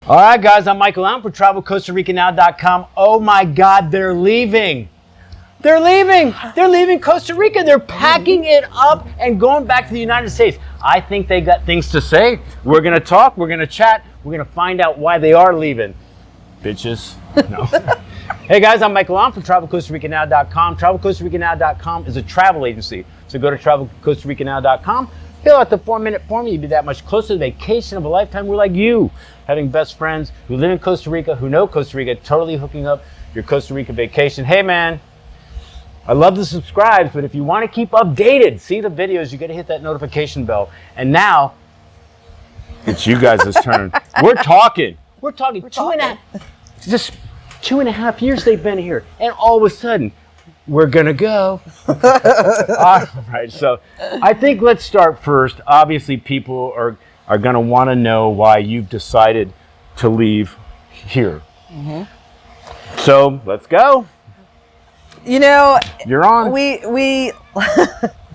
All right, guys, I'm Michael Allen for TravelCostaRicaNow.com. Oh my God, they're leaving. They're leaving. They're leaving Costa Rica. They're packing it up and going back to the United States. I think they got things to say. We're going to talk. We're going to chat. We're going to find out why they are leaving. Bitches. No. Hey, guys, I'm Michael Allen for TravelCostaRicaNow.com. TravelCostaRicaNow.com is a travel agency. So go to TravelCostaRicaNow.com. Fill out the 4-minute form. You'd be that much closer to the vacation of a lifetime. We're like you, having best friends who live in Costa Rica, who know Costa Rica, totally hooking up your Costa Rica vacation. Hey, man, I love the subscribes, but if you want to keep updated, see the videos, you got to hit that notification bell. And now, it's you guys' turn. We're talking. Just 2.5 years they've been here, and all of a sudden, we're gonna go. All right, so I think let's start first. Obviously, people are gonna want to know why you've decided to leave here. Mm-hmm. So let's go. You know, you're on. We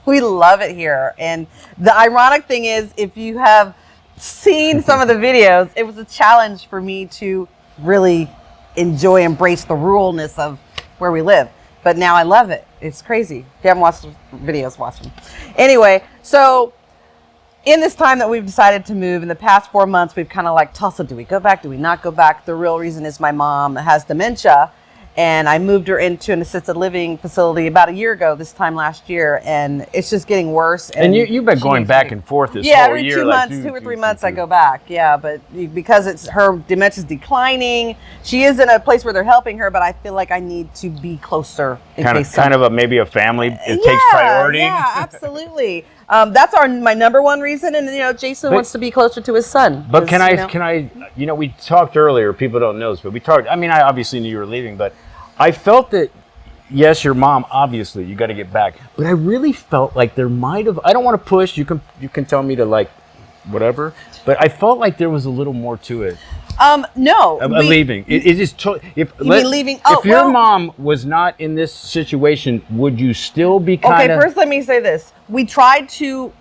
we love it here, and the ironic thing is, if you have seen some of the videos, it was a challenge for me to really embrace the ruralness of where we live. But now I love it. It's crazy. If you haven't watched the videos, watch them. Anyway, so in this time that we've decided to move, in the past 4 months, we've kind of like tossed up, do we go back? Do we not go back? The real reason is my mom has dementia, and I moved her into an assisted living facility about a year ago, this time last year, and it's just getting worse. And you've been going back and forth this whole every year. 2 months, 2 or 3 months, I go back. Yeah, but because her dementia's declining, she is in a place where they're helping her, but I feel like I need to be closer. Kind of maybe a family. It takes priority. Yeah, absolutely. That's my number one reason, and Jason wants to be closer to his son. But can I? We talked earlier. People don't know this, but we talked. I mean, I obviously knew you were leaving, but I felt that, yes, your mom, obviously, you got to get back. But I really felt like there might have, I don't want to push, you can tell me to like, whatever. But I felt like there was a little more to it. No. Leaving. It is leaving? If your mom was not in this situation, would you still be kind of... Okay, first let me say this. We tried to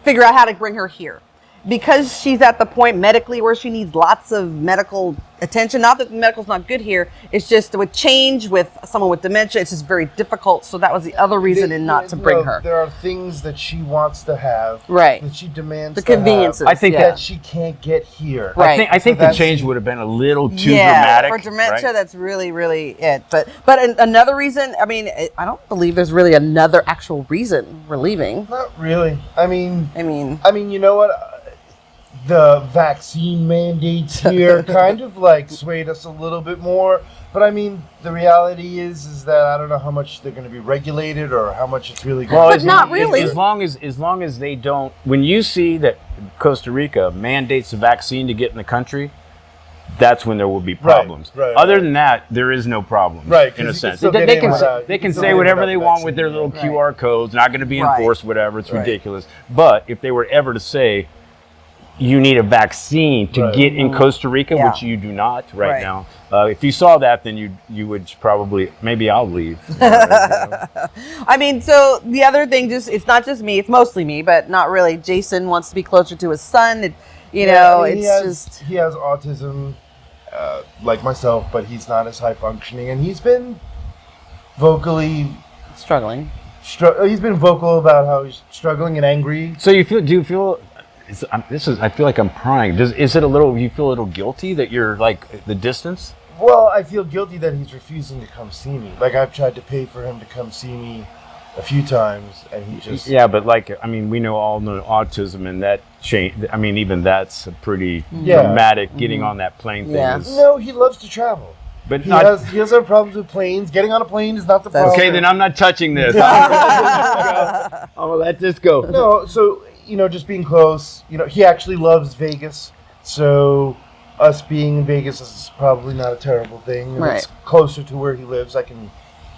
figure out how to bring her here. Because she's at the point medically where she needs lots of medical attention. Not that the medical's not good here. It's just with change with someone with dementia, it's just very difficult. So that was the other reason not to bring her. There are things that she wants to have, right? That she demands. The conveniences. I think that she can't get here. Right. I think the change would have been a little too dramatic. For dementia, right? That's really, really it. But another reason. I mean, I don't believe there's really another actual reason we're leaving. Not really. I mean, you know what? The vaccine mandates here kind of like swayed us a little bit more. But I mean, the reality is that I don't know how much they're going to be regulated or how much it's really going to be. But not really. As long as they don't, when you see that Costa Rica mandates a vaccine to get in the country, that's when there will be problems. Right, Other than that, there is no problem. Right, in a sense. They can say whatever they want with their little QR codes, not going to be enforced, whatever. It's ridiculous. But if they were ever to say, you need a vaccine to get in Costa Rica, which you do not right now. If you saw that, then you would probably, maybe I'll leave. I mean, so the other thing, it's not just me, it's mostly me, but not really. Jason wants to be closer to his son. He has autism, like myself, but he's not as high functioning, and he's been vocally struggling. He's been vocal about how he's struggling and angry. So do you feel? I feel like I'm prying. You feel a little guilty that you're like the distance? Well, I feel guilty that he's refusing to come see me. Like, I've tried to pay for him to come see me a few times, and he just... Yeah, but we all know autism, and that change. I mean, even that's a pretty dramatic getting on that plane thing. No, he loves to travel. But he has no problems with planes. Getting on a plane is not the problem. Okay, then I'm not touching this. I'm gonna let this go. No, so... just being close. He actually loves Vegas, so us being in Vegas is probably not a terrible thing. Right. It's closer to where he lives. I can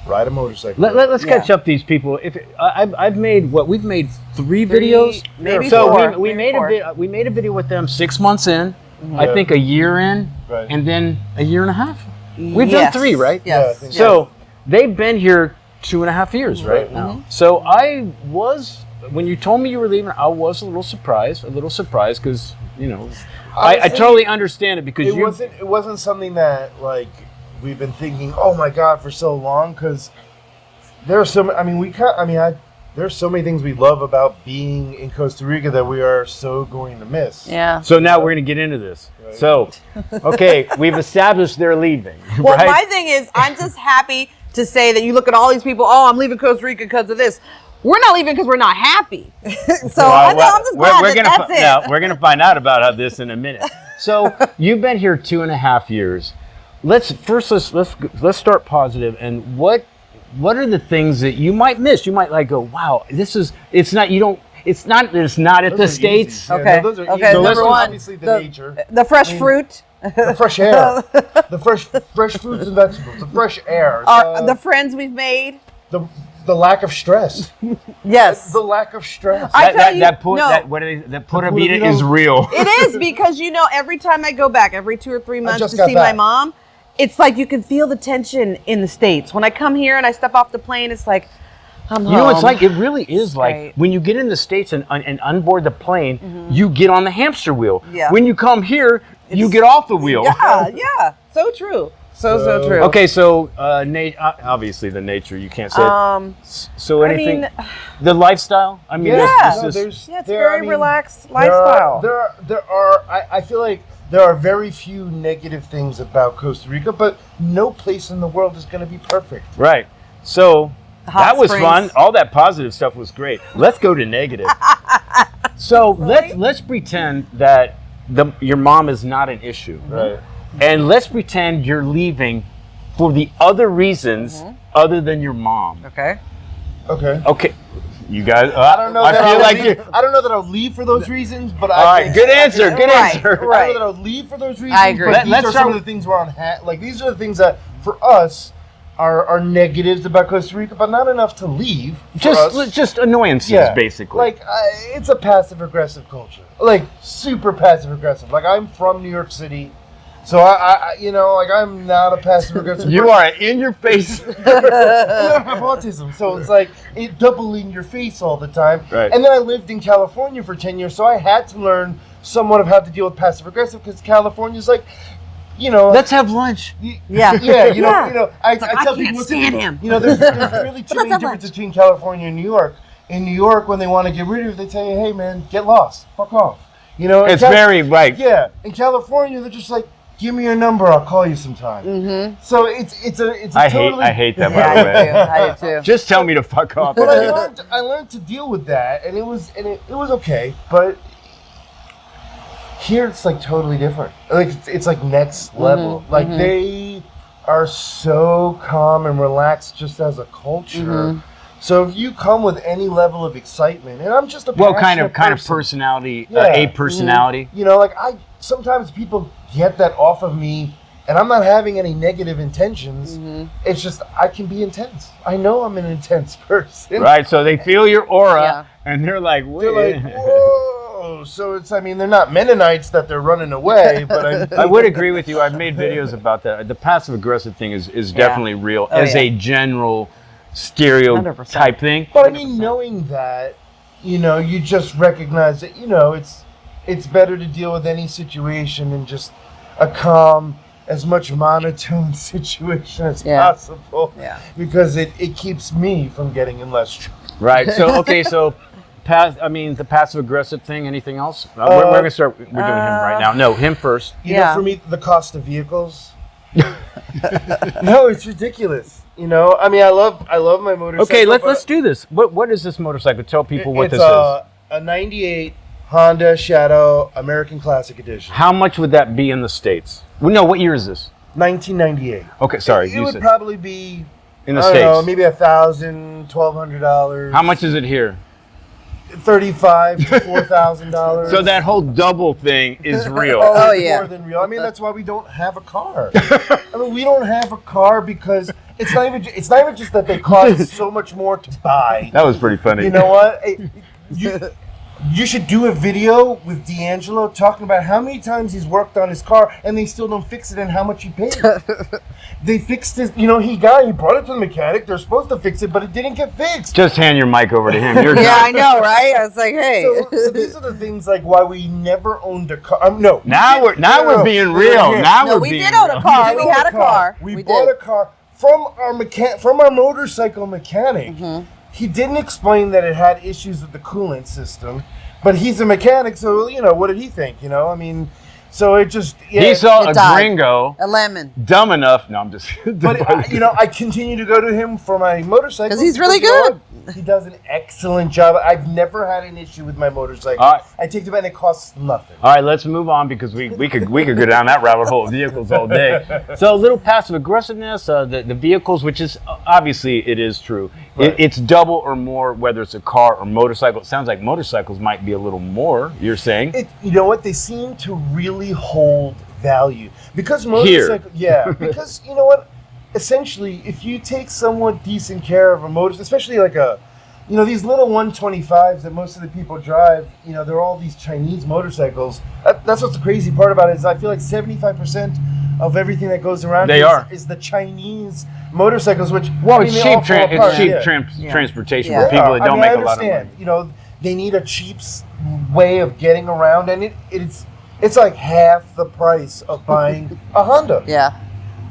ride a motorcycle. Let's catch up these people. We've made 3 videos. Maybe so 4. we made a video with them 6 months in. I think a year in, and then a year and a half. We've done 3, right? Yes. Yeah, so they've been here 2.5 years right now. Mm-hmm. So when you told me you were leaving, I was a little surprised because you know, I Honestly, totally understand it because it wasn't something that like we've been thinking, oh my god, for so long, because there's there's so many things we love about being in Costa Rica that we are so going to miss. Yeah. So now we're going to get into this. Right. So, okay, we've established they're leaving. Well, right? my thing is, I'm just happy to say that you look at all these people. Oh, I'm leaving Costa Rica because of this. We're not leaving because we're not happy. So I'm just glad that's it. No, we're going to find out about this in a minute. So you've been here 2.5 years. Let's start positive. And what are the things that you might miss? You might like go, wow, it's not at the States. Easy. Yeah, Okay. no, those are Okay. easy. Number one, obviously the nature, the fresh fruit, the fresh air, the fresh fruits and vegetables, the fresh air, the friends we've made. the lack of stress. Yes. The lack of stress. That pura vida is real. It is because every time I go back, every 2 or 3 months just to got see back. my mom, it's like you can feel the tension in the States. When I come here and I step off the plane, it's like I'm home. You know, it's like, it really is like Right. when you get in the States and onboard the plane, you get on the hamster wheel. Yeah. When you come here, you get off the wheel. Yeah. So true. So true. Okay, so obviously the nature, you can't say it. So anything, the lifestyle? I mean, it's very relaxed lifestyle. I feel like there are very few negative things about Costa Rica, but no place in the world is going to be perfect. Right. So that was springs. fun. All that positive stuff was great. Let's go to negative. So let's pretend that your mom is not an issue. Right. And let's pretend you're leaving for the other reasons other than your mom. Okay. Okay. You guys, I don't know. I that feel I'll like leave- you. I don't know that I'll leave for those reasons, but All right, good answer. Good answer. I don't know that I'll leave for those reasons. I agree. But these Let's are start some of the things we're on. These are the things that for us are negatives about Costa Rica, but not enough to leave. For us. Just annoyances, basically. Like it's a passive aggressive culture, like super passive aggressive. Like I'm from New York City. So I'm not a passive aggressive. You are in your face. I don't have autism, so it's like doubling your face all the time. Right. And then I lived in California for 10 years, so I had to learn somewhat of how to deal with passive aggressive because California's like, Let's have lunch. Yeah. I I tell can't people stand him. There's really too many differences between California and New York. In New York, when they want to get rid of you, they tell you, "Hey, man, get lost, fuck off." It's very right. Yeah. In California, they're just like, "Give me your number, I'll call you sometime." Mm-hmm. So it's a I totally. hate that, by the way. I do too. Just tell me to fuck off. But I learned to deal with that, and it was okay. But here it's like totally different. Like it's like next level. Like they are so calm and relaxed just as a culture. So if you come with any level of excitement, and I'm just a kind of person, personality, Yeah. a personality. like sometimes people get that off of me, and I'm not having any negative intentions. It's just I can be intense. I know I'm an intense person. Right, so they feel your aura, Yeah. and they're like, They're wait. like, whoa. So they're not Mennonites that they're running away, but I would agree with you. I've made videos about that. The passive aggressive thing is definitely real as a general stereotype 100%. thing. But I mean, knowing that, you just recognize that, it's better to deal with any situation in just a calm, as much monotone situation as possible. Yeah. Because it keeps me from getting in less trouble. Right. So the passive aggressive thing. Anything else? We're gonna start. We're doing him right now. No, him first. For me, the cost of vehicles. No, it's ridiculous. I mean, I love my motorcycle. Okay, let's do this. What is this motorcycle? Tell people what this is. A '98 Honda Shadow American Classic Edition. How much would that be in the States? Well, no, what year is this? 1998. Okay, sorry. It would probably be in the I don't States. know, maybe $1,000, $1,200. How much is it here? $3,500 to $4,000. So that whole double thing is real. Oh, It's yeah. more than real. I mean, that's why we don't have a car. I mean, we don't have a car because it's not even just that they cost so much more to buy. That was pretty funny. You know what? You should do a video with D'Angelo talking about how many times he's worked on his car and they still don't fix it and how much he paid. They fixed it. He brought it to the mechanic. They're supposed to fix it, but it didn't get fixed. Just hand your mic over to him. You're Yeah, done. I know, right? I was like, hey. So these are the things like why we never owned a car. No. Now we're being real. Now No, we're we being did own a real. car. We had a car. We bought a car from our motorcycle mechanic. Mm-hmm. He didn't explain that it had issues with the coolant system, but he's a mechanic, so what did he think? So it just He saw a died. gringo A lemon. dumb enough. No, I'm just. But I continue to go to him for my motorcycle 'Cause he's really you know good. what? He does an excellent job. I've never had an issue with my motorcycle. All right. I take it back and it costs nothing. All right, let's move on because we could go down that rabbit hole of vehicles all day. So a little passive aggressiveness, the vehicles, which is obviously it is true. Right. It's double or more whether it's a car or motorcycle. It sounds like motorcycles might be a little more. You're saying? You know what? They seem to really hold value because Here. motorcycle. Yeah, because you know what? Essentially, if you take somewhat decent care of a motorcycle, especially like these little 125s that most of the people drive, they're all these Chinese motorcycles. That's what's the crazy part about it is I feel like 75% of everything that goes around is the Chinese motorcycles, which It's they cheap. all fall apart. It's cheap Yeah. transportation Yeah. for people that don't make I a lot of money. understand. They need a cheap way of getting around, and it's like half the price of buying a Honda. Yeah.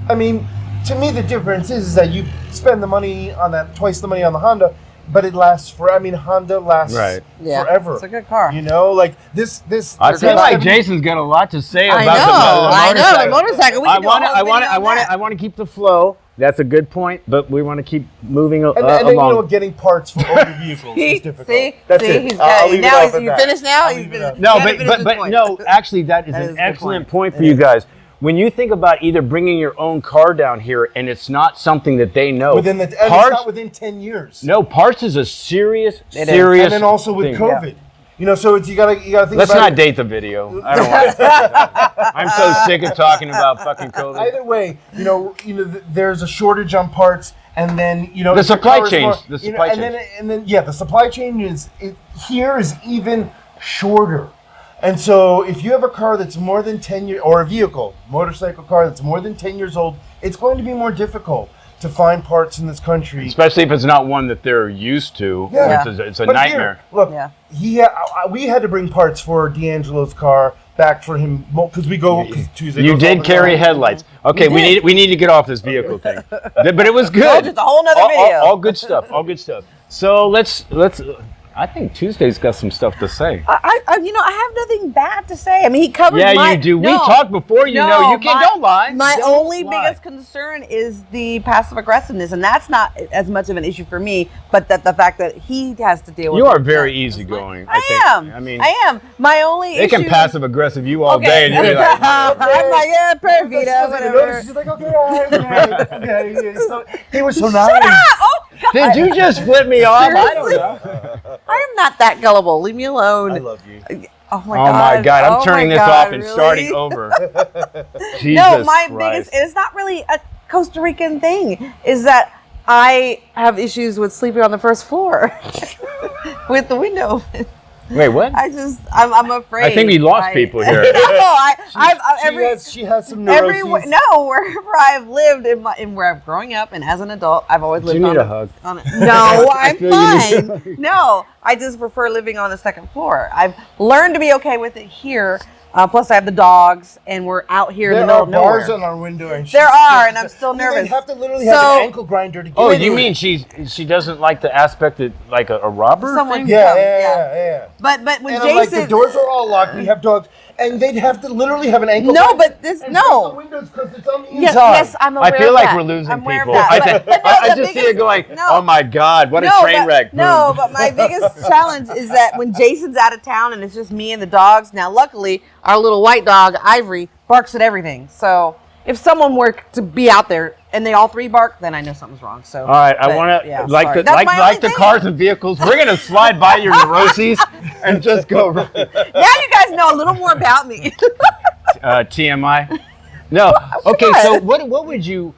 I mean, to me, the difference is that you spend the money on that, twice the money on the Honda, but it lasts Honda lasts Yeah. forever. It's a good car. Like this. I feel like Jason's got a lot to say I about know. the motorcycle. The motorcycle. We I can do a whole video on that. want to keep the flow. That's a good point, but we want to keep moving And then, along. getting parts for older vehicles is difficult. That's it. He's I'll got leave it. it Now off at you that. finished now? I'll He's leave it off. finished. No, You haven't finished his but point. no, actually, that is That is an a good excellent point. point for you guys. When you think about either bringing your own car down here and it's not something that they know, And it's not within 10 years. No, parts is a serious. And then also with thing. COVID. So you gotta think Let's about not it. date the video. I don't want to. I'm so sick of talking about fucking COVID. Either way, there's a shortage on parts, and then The if your supply car is chain, more- the supply and chain. then the supply chain here is even shorter. And so if you have a car that's more than 10 years, or a vehicle, motorcycle car that's more than 10 years old, it's going to be more difficult to find parts in this country. Especially if it's not one that they're used to, Yeah. which is it's a But nightmare. Here, look, Yeah. we had to bring parts for D'Angelo's car back for him because we go Tuesday. You goes did all the carry time. headlights. Okay, we need to get off this vehicle thing. But it was good. Oh, just a whole nother video. All good stuff. All good stuff. So let's. I think Tuesday's got some stuff to say. I have nothing bad to say. I mean, he covered Yeah, my... you do. No, We talked before. You know, you don't lie. My Don't only lie. biggest concern is the passive aggressiveness, and that's not as much of an issue for me, but that the fact that he has to deal with You are it. very easygoing. I think. am. I mean, I am. My only they issue can passive aggressive you all Okay. day, and you'll be like, I'm like, yeah, perfect, whatever. She's like, okay, all right, okay. So, he was so nice. Oh, God. did you just flip me off? I don't Seriously? know. I am not that gullible. Leave me alone. I love you. Oh my Oh God. my God! I'm Oh turning my this God, off and really? starting over. Jesus No, my Christ. biggest, it's not really a Costa Rican thing, is that I have issues with sleeping on the first floor with the window open. Wait, what? I'm afraid. I think we lost people here. No, She has some neuroses. wherever I've lived in where I'm growing up and as an adult, I've always lived you need on a hug? No, I'm feel you need a fine. No, I just prefer living on the second floor. I've learned to be okay with it here. Plus, I have the dogs, and we're out here in the There middle are of bars nowhere. on our window, and There are, and I'm still They nervous. have to literally have So- an ankle grinder to get Oh, into you it. mean she doesn't like the aspect that like a robber? Someone thing? can come, Yeah. But when And I'm like, Jason, the doors are all locked. We have dogs, and they'd have to literally have an ankle. No, grinder but this- and no. break the windows because it's on the yes, inside. yes, I'm aware I feel of like that. we're losing I'm aware of people. that. But no, I the just see biggest- it going, no. oh my God, what a No, train wreck. No, Boom. but my biggest challenge is that when Jason's out of town and it's just me and the dogs. Now, luckily, our little white dog Ivory barks at everything. So if someone were to be out there and they all three bark, then I know something's wrong. So All right, I but, want to yeah, like sorry. the That's like my like only the thing. cars and vehicles. We're gonna slide by your neuroses and just go Now you guys know a little more about me. TMI. No, okay. So what would you?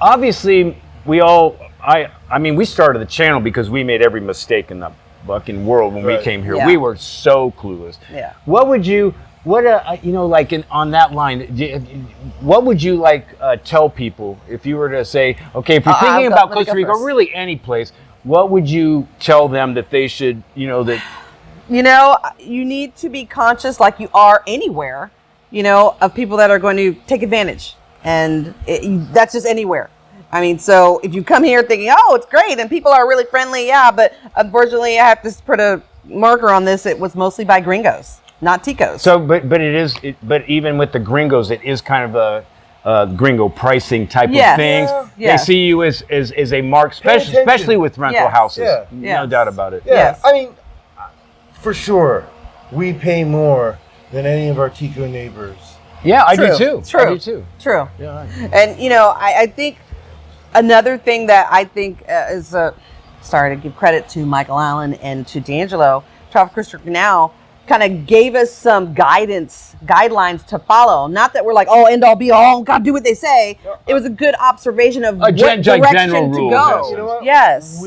Obviously, we all. I mean, we started the channel because we made every mistake in the fucking world when we Right. came here. Yeah. We were so clueless. Yeah. What would you, like on that line, what would you like tell people if you were to say, okay, if you're thinking about let me Costa go Rica or first. really any place, what would you tell them that they should, that You know, you need to be conscious, like you are anywhere, of people that are going to take advantage. And that's just anywhere. I mean, so if you come here thinking, oh, it's great and people are really friendly, yeah, but unfortunately I have to put a marker on this. It was mostly by gringos, not ticos. So, but even with the gringos, it is kind of a gringo pricing type Yes. of things. Yeah. They see you as a mark, attention. especially with rental Yes. houses. Yeah. No Yes. doubt about it. Yeah, Yes. I mean, for sure, we pay more than any of our Tico neighbors. Yeah, I True. do too. True. I do too. True. Yeah, right. And, I think another thing that I think is, sorry to give credit to Michael Allen and to D'Angelo, Travel Costa Rica Now kind of gave us some guidelines to follow. Not that we're like, oh, end all be all, gotta do what they say. It was a good observation of what general direction to rules, go. yes. You know what? Yes.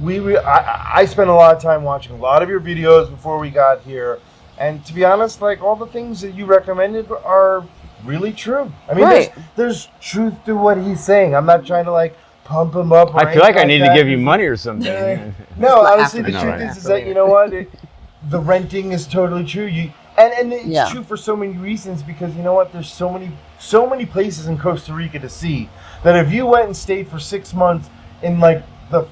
I spent a lot of time watching a lot of your videos before we got here, and to be honest, like all the things that you recommended are really true. I mean, Right. there's truth to what he's saying. I'm not trying to like pump him up. Or I feel like I anything need to that. give you money or something. No, Not honestly, the happening. truth I know, is right? that you know what, the renting is totally true. And it's Yeah. true for so many reasons because you know what, there's so many places in Costa Rica to see that if you went and stayed for 6 months in like the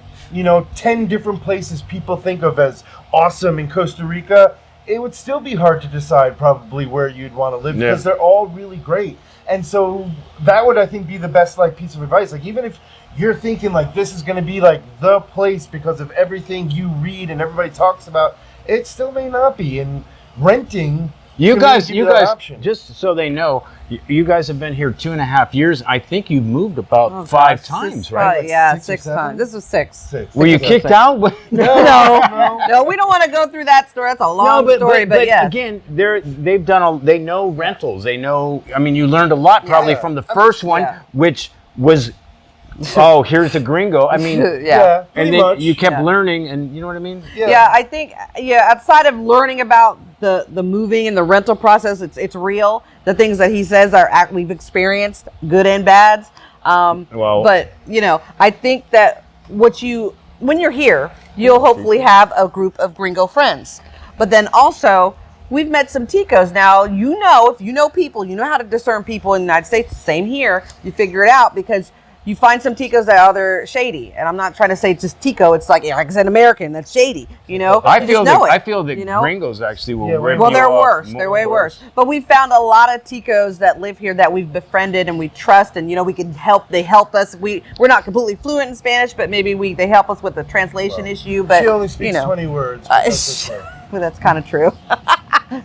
10 different places people think of as awesome in Costa Rica, it would still be hard to decide probably where you'd want to live Yeah. because they're all really great. And so that would, I think, be the best like piece of advice. Like even if you're thinking like this is going to be like the place because of everything you read and everybody talks about, it still may not be. And renting, You can guys, really give that option. just so they know, you guys have been here 2.5 years. I think you've moved about Oh, 5 gosh, times, this is right? probably- Like yeah, 6 or 6 7? times. This was 6. 6. Were you kicked out? No, we don't want to go through that story. That's a long story, but yes. again, they know rentals. They know. I mean, you learned a lot probably Yeah. from the first one, Yeah. which was, oh, here's a gringo. I mean, Yeah. Pretty and then much. you kept Yeah. learning, and you know what I mean. Yeah, I think outside of learning about the moving and the rental process, it's real. The things that he says we've experienced, good and bads. Well- but I think that when you're here, you'll hopefully have a group of gringo friends. But then also, we've met some ticos. Now, if you know people, you know how to discern people in the United States. Same here. You figure it out because you find some ticos that are they're shady. And I'm not trying to say just tico. It's like I said, American. That's shady. I You feel just know that it, I feel that gringos actually will Yeah, rip Well, you they're off worse. more They're way and worse. But we found a lot of ticos that live here that we've befriended and we trust, and we can help. They help us. We're not completely fluent in Spanish, but maybe they help us with the translation issue. But She only speaks 20 words. But that's okay. Well, that's kind of true.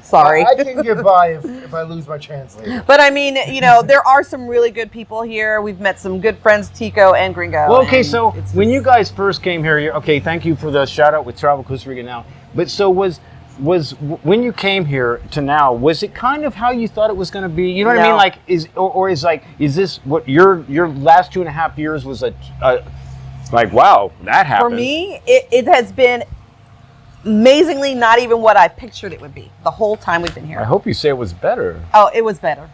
Sorry. I can get by if I lose my translator. But I mean, there are some really good people here. We've met some good friends, Tico and Gringo. Well, okay, and so it's when just- you guys first came here, okay, thank you for the shout out with Travel Costa Rica Now. But so was when you came here to now, was it kind of how you thought it was going to be? You know what I mean? No. Like, is this what your last 2.5 years was like? Wow, that happened. For me, it has been amazingly not even what I pictured it would be the whole time we've been here. I hope you say it was better. Oh, it was better.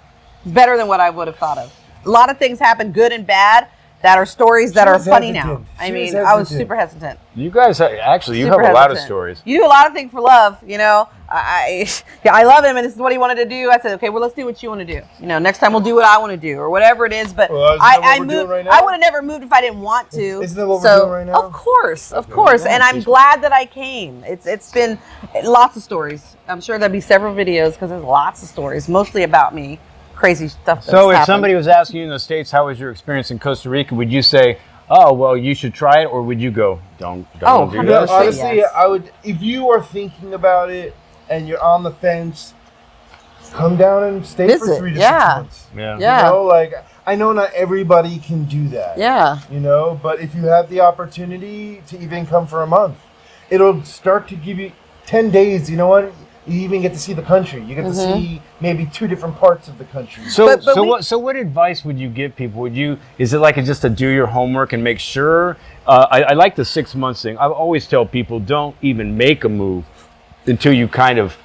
It's better than what I would have thought of. A lot of things happen, good and bad, that are stories that She are was funny hesitant. now. She I mean, was I was hesitant. super hesitant. You guys actually, you Super have a lot of hesitant. stories. You do a lot of things for love, I love him, and this is what he wanted to do. I said, okay, well, let's do what you want to do. Next time we'll do what I want to do, or whatever it is. But Well, isn't that what I we're moved. doing right now? I would have never moved if I didn't want to. Isn't that what we're doing right now? Of course, and I'm glad that I came. It's been lots of stories. I'm sure there'll be several videos because there's lots of stories, mostly about me. Crazy stuff. So if somebody was asking you in the States, how was your experience in Costa Rica, would you say, oh, well, you should try it, or would you go, don't do 100%. that? Honestly, Yes. I would. If you are thinking about it and you're on the fence, come down and stay for Visit, 3 to yeah. 6 months. Yeah. Yeah. I know not everybody can do that. Yeah. But if you have the opportunity to even come for a month, it'll start to give you 10 days. You know what? You even get to see the country. You get to see maybe 2 different parts of the country. So what advice would you give people? Is it like just to do your homework and make sure? I like the 6 months thing. I always tell people, don't even make a move until you kind of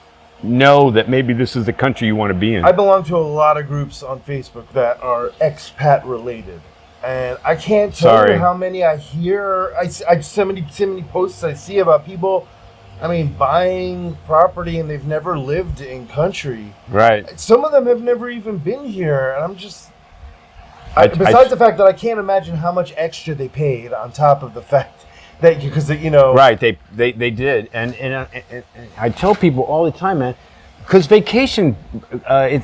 know that maybe this is the country you want to be in. I belong to a lot of groups on Facebook that are expat related. And I can't tell you how many I hear. So many posts I see about people, buying property and they've never lived in country. Right. Some of them have never even been here. And I'm just... besides the fact that I can't imagine how much extra they paid on top of the fact that, because, Right, they did. And I tell people all the time, man, because vacation,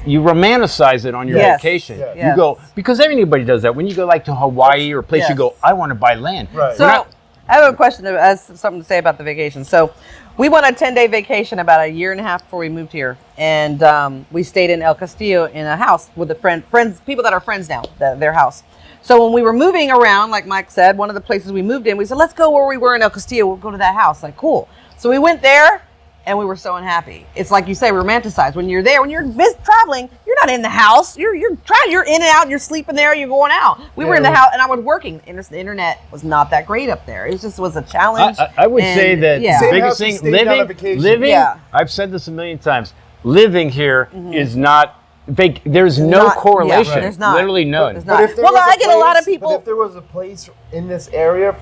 you romanticize it on your vacation. Yeah. You go, because everybody does that. When you go like to Hawaii or a place, you go, I want to buy land. Right. So I have a question, something to say about the vacation. So we went on a 10-day vacation about a year and a half before we moved here. And we stayed in El Castillo in a house with friends, people that are friends now, their house. So when we were moving around, like Mike said, one of the places we moved in, we said, let's go where we were in El Castillo. We'll go to that house. Like, cool. So we went there. And we were so unhappy. It's like you say, romanticized. When you're there, when you're traveling, you're not in the house. You're in and out. You're sleeping there. You're going out. We were in the house, and I was working. The internet was not that great up there. It just was a challenge. I would say that the biggest thing, living. I've said this a million times. Living here is not. There's no correlation. Yeah, there's not. Literally none. I get a lot of people. But if there was a place in this area,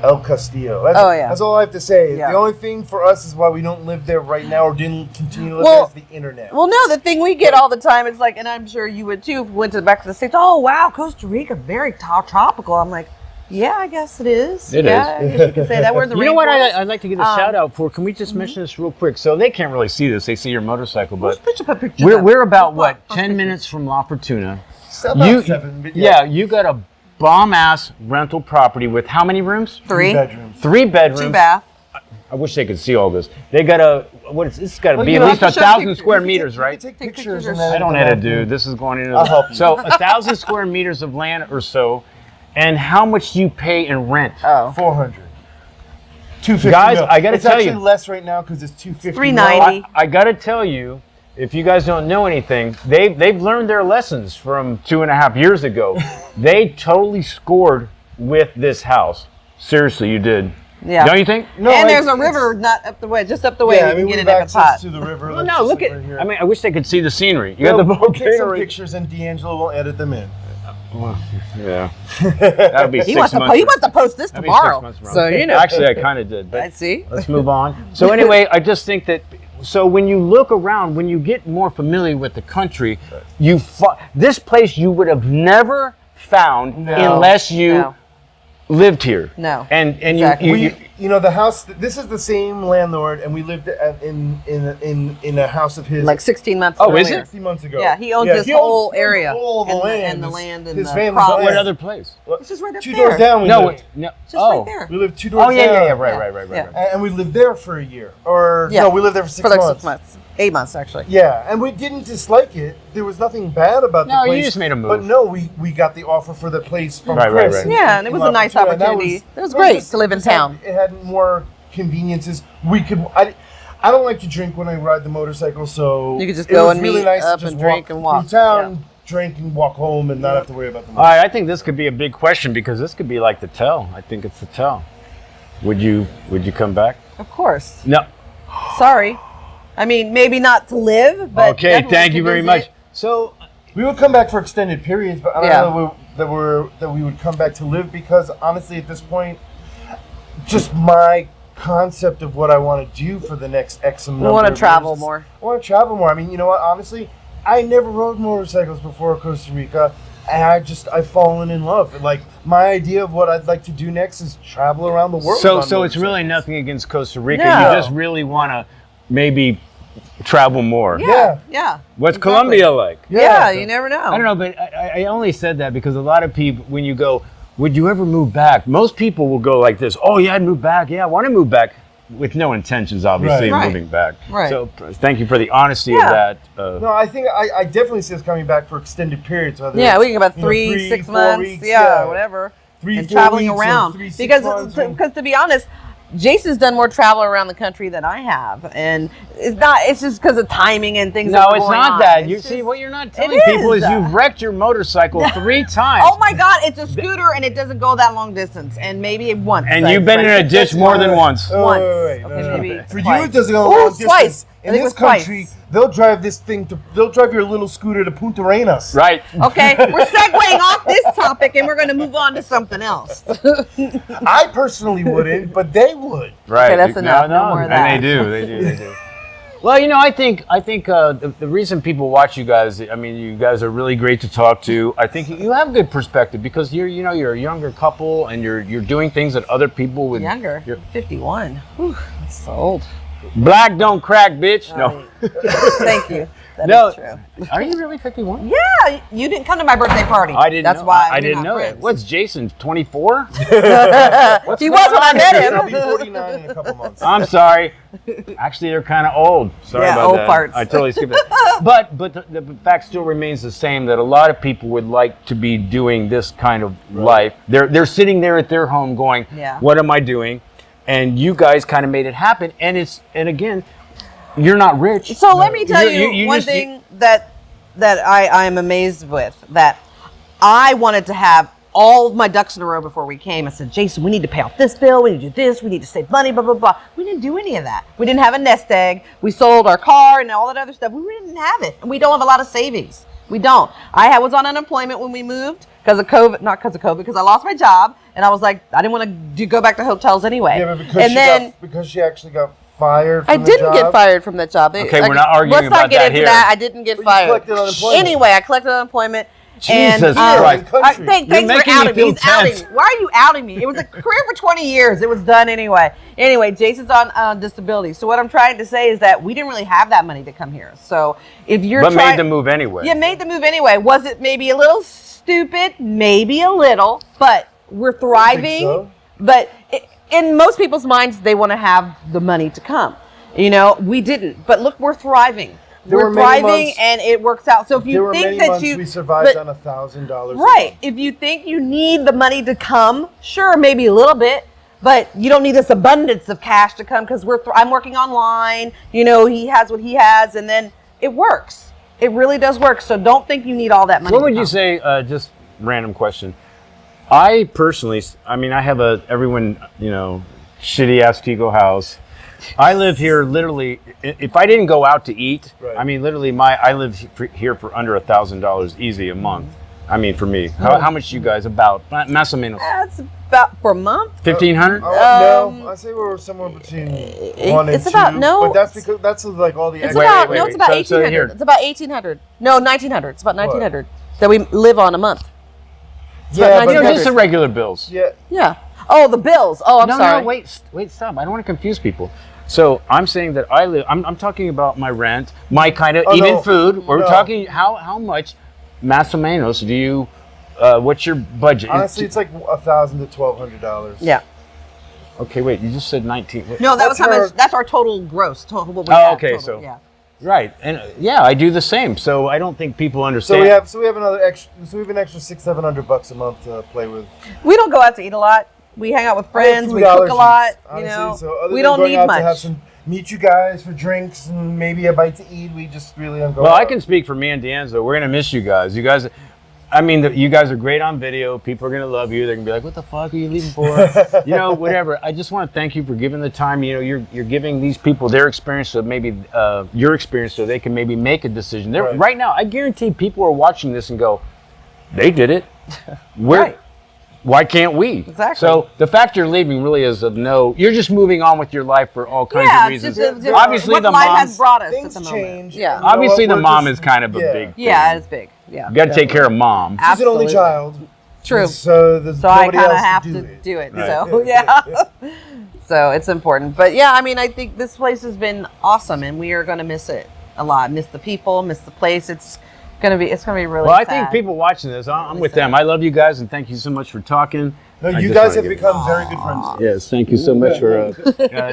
El Castillo. That's all I have to say. Yeah. The only thing for us is why we don't live there right now or didn't continue to live there is the internet. Well, no, the thing we get all the time is like, and I'm sure you would too, back to the States, oh, wow, Costa Rica, very tropical. I'm like, yeah, I guess it is. It is. I guess you can say that. We're in the You know what rainforest. I'd like to give a shout out for? Can we just mention this real quick? So they can't really see this. They see your motorcycle, but we're about, 10 minutes from La Fortuna. About 7, but you got a bomb-ass rental property with how many rooms? 3 bedrooms. 3 bedrooms. 2 bath. I wish they could see all this. They got it's got to be at least 1,000 square meters, right? Take pictures. I don't edit, dude. This is going into I'll help you. So 1,000 square meters of land or so. And how much do you pay in rent? Oh. 400. 250. Guys, I got to tell you. It's actually less right now because it's 250. $390. I got to tell you, if you guys don't know anything, they've learned their lessons from 2.5 years ago. They totally scored with this house. Seriously, you did. Yeah. Don't you think? No, and there's a river just up the way. Yeah, you can get we in have Expat. access to the river. Well, no, look at. Right here. I wish they could see the scenery. You got the We'll take some volcano. pictures and D'Angelo will edit them in. Yeah. That'll be 6 months. He wants to post this That'd be 6 tomorrow. months from now. So, Actually, I kind of did. But I see. Let's move on. So anyway, I just think that. So when you look around, when you get more familiar with the country, this place you would have never found unless you lived here. No. And Exactly. You know the house. This is the same landlord, and we lived in a house of his Like 16 months Oh, earlier. is it? 60 months ago. Yeah, he owns this whole area. All the land. And the land and his the family's property. what land. other place? It's just right up 2 there. doors down. We lived. Just right there. We lived 2 doors down. Oh yeah, right. Yeah. And we lived there for a year, Yeah. no, we lived there for 6 For like months. 6 months. 8 months, actually. Yeah, and we didn't dislike it. There was nothing bad about the No, place. you just made a move. But no, we got the offer for the place from Right, Chris. right. Yeah, and it was a nice Fortuna, and that opportunity. It was great to live in town. It had more conveniences. I don't like to drink when I ride the motorcycle, so You could just it go was and really meet nice up to just and drink and walk. through town, drink and walk home, and not have to worry about the All right, I think this could be a big question because this could be like the tell. I think it's the tell. Would you come back? Of course. No. Sorry. I mean, maybe not to live, but Okay, definitely thank to you very visit. much. So We would come back for extended periods, but I don't Yeah. know that we would come back to live because honestly, at this point, just my concept of what I want to do for the next X amount. We want to of travel years is- more. I want to travel more. I mean, you know what? Honestly, I never rode motorcycles before Costa Rica, and I've fallen in love. Like my idea of what I'd like to do next is travel around the world. So on it's motorcycles. really nothing against Costa Rica. No. You just really want to maybe travel more. Yeah. Yeah. What's Exactly. Colombia like? Yeah, you never know. I don't know, but I only said that because a lot of people, when you go, would you ever move back? Most people will go like this, oh yeah, I'd move back. Yeah, I want to move back with no intentions, obviously, Right. of moving back. Right. So thank you for the honesty of Yeah. that. No, I think I definitely see us coming back for extended periods. Whether Yeah, it's, we can go about you know, 3, 3, 6 4 months, weeks, yeah, whatever, 3, and 4 traveling weeks or around. 3, 6 Because months, and- to be honest, Jason's done more travel around the country than I have, and it's just because of timing and things. No, that are it's going not on. that. It's You just- see, what you're not telling It people is is. you've wrecked your motorcycle 3 times. Oh my God, it's a scooter and it doesn't go that long distance, and maybe once. And I've you've been in a wrecked it. ditch more than once. Once. Wait, Okay, no. maybe For twice. you, it doesn't go Ooh, long it's distance. twice. I In think it this was twice. country, they'll drive this thing they'll drive your little scooter to Punta Arenas. Right. Okay, we're segueing off this topic and we're going to move on to something else. I personally wouldn't, but they would. Right. Okay, that's enough. No more of that. And they do. Well, you know, I think the reason people watch you guys, I mean, you guys are really great to talk to. I think you have good perspective because you're a younger couple and you're doing things that other people would. Younger. 51. Whew, that's so old. Black don't crack, bitch. No. Thank you. That No. is true. Are you really 51? Yeah, you didn't come to my birthday party. I didn't. That's know. why I we're didn't not know friends. that. What's Jason? 24? He was when I met I'll be him. 49 in a couple months. I'm sorry. Actually, they're kind of old. Sorry Yeah, about old that. farts. I totally skipped that. But the fact still remains the same that a lot of people would like to be doing this kind of life. They're sitting there at their home going, Yeah. "What am I doing?" And you guys kind of made it happen. And again, you're not rich. So let me tell you, you one just- thing that I am amazed with, that I wanted to have all of my ducks in a row before we came. I said, Jason, we need to pay off this bill. We need to do this. We need to save money, blah, blah, blah. We didn't do any of that. We didn't have a nest egg. We sold our car and all that other stuff. We didn't have it. And we don't have a lot of savings. We don't. I was on unemployment when we moved because of COVID, not because of COVID, because I lost my job. And I was like, I didn't want to go back to hotels anyway. Yeah, but because she actually got fired from I the didn't get job. fired from that job. Okay, we're not arguing Let's not about get that into here. that. I didn't get But you fired. collected unemployment. Anyway, I collected unemployment. Jesus and, Christ. Country. Thanks You're for making me outing me. feel He's outing tense. me. Why are you outing me? It was a career for 20 years. It was done anyway. Anyway, Jason's on disability. So what I'm trying to say is that we didn't really have that money to come here. So if you're But made the move anyway. you made the move anyway. Was it maybe a little stupid? Maybe a little, but we're thriving. so? But in most people's minds, they want to have the money to come. You know, we didn't. But look, we're thriving. There We're were many thriving, months- and it works out. So if There you were think many that months you we survived but- on $1,000. right, if you think you need the money to come, sure, maybe a little bit. But you don't need this abundance of cash to come because I'm working online. You know, he has what he has, and then it works. It really does work. So don't think you need all that money. What to would you come. say, just random question. I personally, I mean, I have everyone, shitty ass Tico house. I live here literally, if I didn't go out to eat, Right. I mean, literally I live here for under $1,000 easy a month. I mean, for me, how much you guys about? Más o menos. That's about for a month. 1,500? No, I say we're somewhere between 1 and it's about 2. no. But that's because that's like all the It's extra. about wait, no. wait. It's about So 1,800. here- It's about 1,800. No, 1,900. It's about 1,900 that we live on a month. Yeah, but $1,900. Just the regular bills. yeah. Yeah. Oh, the bills. Oh, I'm sorry. No, wait, stop. I don't want to confuse people. So I'm saying that I'm talking about my rent, my kind of, Oh, even no. food. We're No. talking, how much, más o menos, do you, what's your budget? Honestly, it's like $1,000 to $1,200. Yeah. Okay, wait, you just said 19. No, that was That's how her- much. That's our total gross. Total what we Oh, have, okay, total, so- yeah. Right, and yeah, I do the same. So I don't think people So understand. we have another extra. So we have an extra $600-700 a month to play with. We don't go out to eat a lot. We hang out with friends. We Food cook a allergies, lot. honestly, so other we than don't going need out to have much. meet you guys for drinks and maybe a bite to eat. We just really don't go Well, out. I can speak for me and D'Angelo. We're gonna miss you guys. You guys, I mean, you guys are great on video. People are gonna love you. They're gonna be like, "What the fuck are you leaving for?" Whatever. I just want to thank you for giving the time. You're giving these people their experience, so maybe your experience, so they can maybe make a decision. Right now, I guarantee people are watching this and go, "They did it. Right. Why can't we?" Exactly. So the fact you're leaving really is of no. You're just moving on with your life for all kinds Yeah, of it's reasons. just Obviously, what the life mom. has brought us Things at the moment. change. Yeah. You know Obviously, what, the we're mom just- is kind of a yeah. big. Yeah, thing. it's big. Yeah. You got to take care of mom. She's an only Absolutely. child. True. So there's So I nobody kind of else have to to do it. do it. Right. So yeah. So it's important. But yeah, I mean, I think this place has been awesome, and we are going to miss it a lot. Miss the people, miss the place. It's gonna be really. Well, I sad. think people watching this, I'm with them. I love you guys, and thank you so much for talking. No, I you just guys wanna have give- become very good friends. Yes, thank you so much for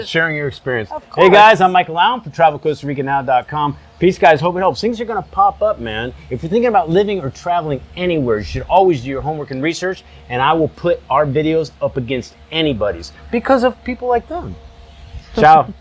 sharing your experience. Hey guys, I'm Michael Allen for TravelCostaRicaNow.com. Peace, guys. Hope it helps. Things are going to pop up, man. If you're thinking about living or traveling anywhere, you should always do your homework and research, and I will put our videos up against anybody's because of people like them. Ciao.